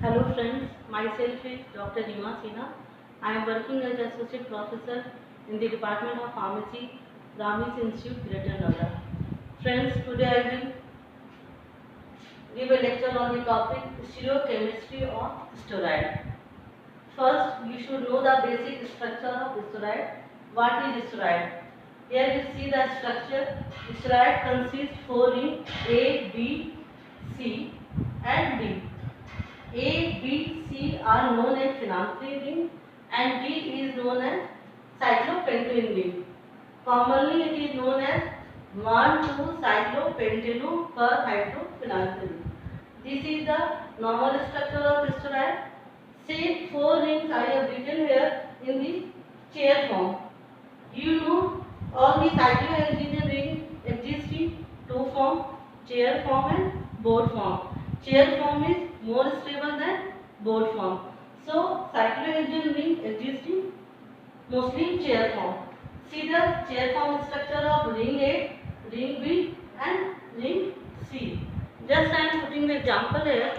Hello friends, myself is Dr. Reema. I am working as Associate Professor in the Department of Pharmacy, Ramis Institute, Greater Noida. Friends, today I will give a lecture on the topic Stereochemistry of steroid. First, you should know the basic structure of steroid. What is steroid? Here you see the structure. Steroid consists four rings A, B, C and D. A, B, C are known as phenanthrin ring and D is known as cyclopentane ring. Commonly it is known as 1,2-cyclopentano per hydrophenanthrin. This is the normal structure of steroid. Same four rings I have written here in the chair form. You know all the cyclohexene rings exist in two forms, chair form and board form. Chair form is more stable than board form. So cyclohexene ring exists in mostly in chair form. See the chair form structure of ring A, ring B and ring C. Just I am putting the example here.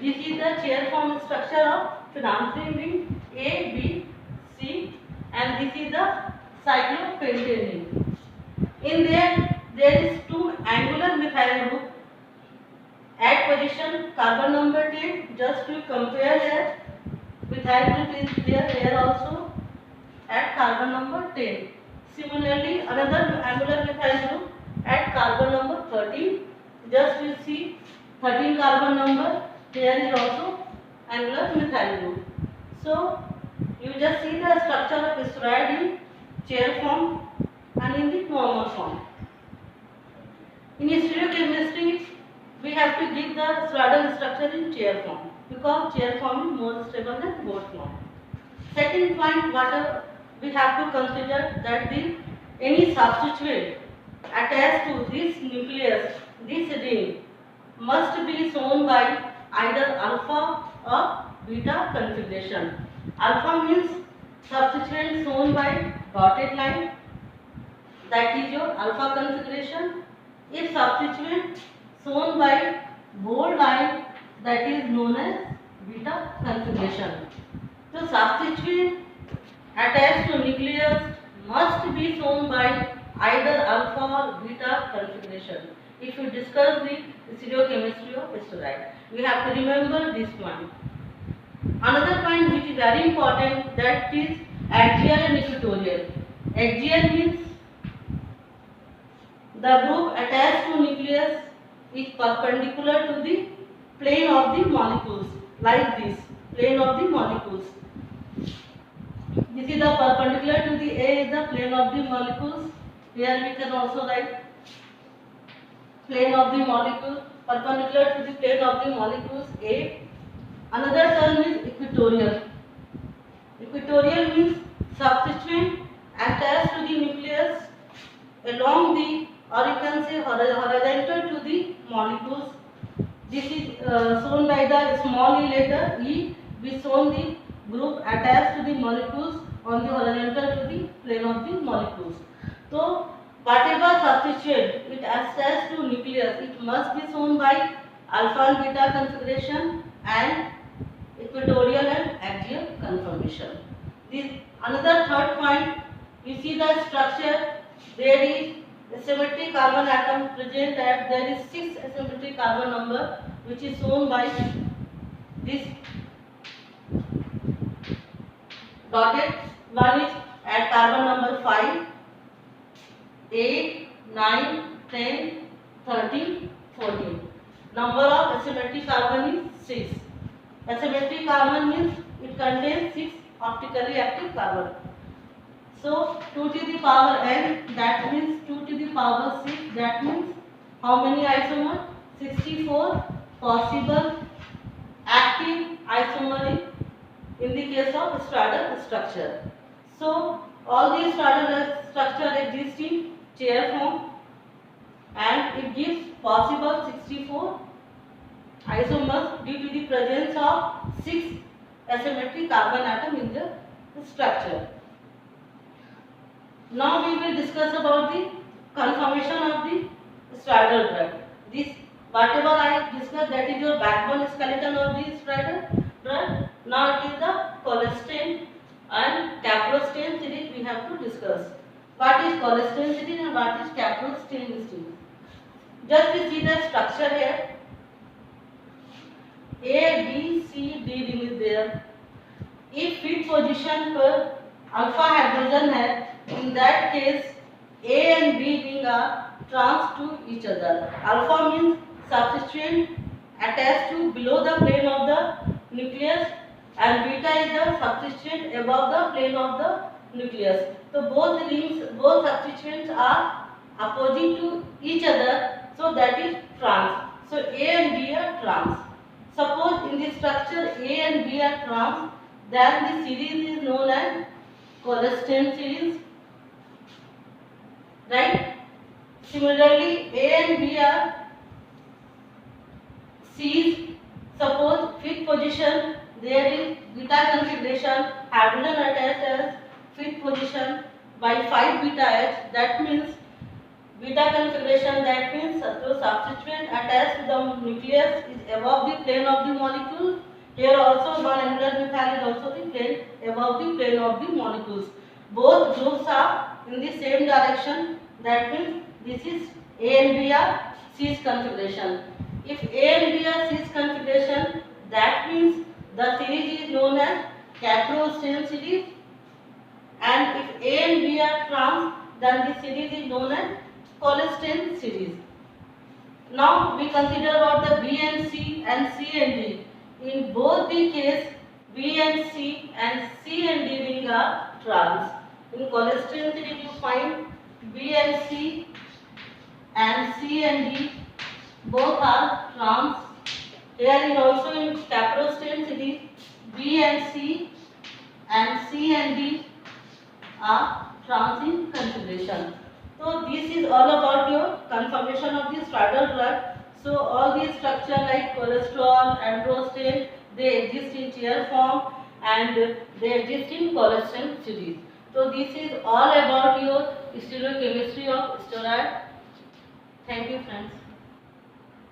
This is the chair form structure of phenanthrin ring A, B, C and this is the cyclopentane ring. In there is two angular methyl group at position carbon number 10. Just to compare here, methyl group is there here also at carbon number 10. Similarly, another angular methyl group at carbon number 13. Just you see 13 carbon number. Here is also angular methyl group. So you just see the structure of steroid in chair form and in the normal form. In stereochemistry, we have to give the steroidal structure in chair form because chair form is more stable than board form. Second point, what we have to consider that any substituent attached to this nucleus, this ring, must be shown by either alpha or beta configuration. Alpha means substituent shown by dotted line, that is your alpha configuration. If substituent shown by bold line, that is known as beta configuration. So substituent attached to nucleus must be shown by either alpha or beta configuration. If you discuss the stereochemistry of steroid, we have to remember this point. Another point which is very important, that is axial and equatorial. Axial means the group attached to nucleus is perpendicular to the plane of the molecules, like this, plane of the molecules. This is the perpendicular to the A is the plane of the molecules. Here we can also write plane of the molecule, perpendicular to the plane of the molecules A. Another term is equatorial. Equatorial means substituent attached to the nucleus along the, or you can say horizontal to the molecules. This is shown by the small e letter E. We shown the group attached to the molecules on the horizontal to the plane of the molecules. So whatever substituent it attached to nucleus, it must be shown by alpha and beta configuration and equatorial and axial conformation. This another third point. You see the structure. There is asymmetric carbon atom present at, there is 6 asymmetric carbon number which is shown by this dotted. One is at carbon number 5, 8, 9, 10, 13, 14. Number of asymmetric carbon is 6. Asymmetric carbon means it contains 6 optically active carbon. So 2 to the power n, that means 2 to the power 6, that means how many isomers? 64 possible active isomer in the case of steroidal structure. So all these steroidal structure exist in chair form and it gives possible 64 isomers due to the presence of 6 asymmetric carbon atom in the structure. Now we will discuss about the conformation of the steroidal drug. This Whatever I discussed, that is your backbone skeleton of this drug. Now it is the cholesterol and caprostane series we have to discuss. What is cholesterol series and what is caprostane series? Just we see the structure here. A, B, C, D ring is there. If fit position पर alpha hydrogen है, in that case A and B ring are trans to each other. Alpha means substituent attached to below the plane of the nucleus, and beta is the substituent above the plane of the nucleus. So both rings, both substituents are opposite to each other. So that is trans. So A and B are trans. Suppose in this structure A and B are trans, then the series is known as cholesterol series, right? Similarly, A and B are C's. Suppose fifth position there is beta configuration, hydrogen attached as fifth position by 5 beta H. That means beta configuration, that means the substituent attached to the nucleus is above the plane of the molecule. Here also one angular methyl is also the plane above the plane of the molecules. Both groups are in the same direction. That means this is A and B are cis configuration. If A and B are cis configuration, that means the series is known as caprostane series. And if A and B are trans, then the series is known as cholesterol series. Now we consider about the B and C and C and D. In both the case, B and C and D ring are trans. In cholesterol series you find B and C and D both are trans. Here is also in caprostane series, B and C and D are trans in configuration. So this is all about your conformation of the straddle drug. So all these structure like cholesterol, androsten, they exist in chair form and they exist in cholesterol series. So this is all about your stereochemistry of steroid. Thank you friends.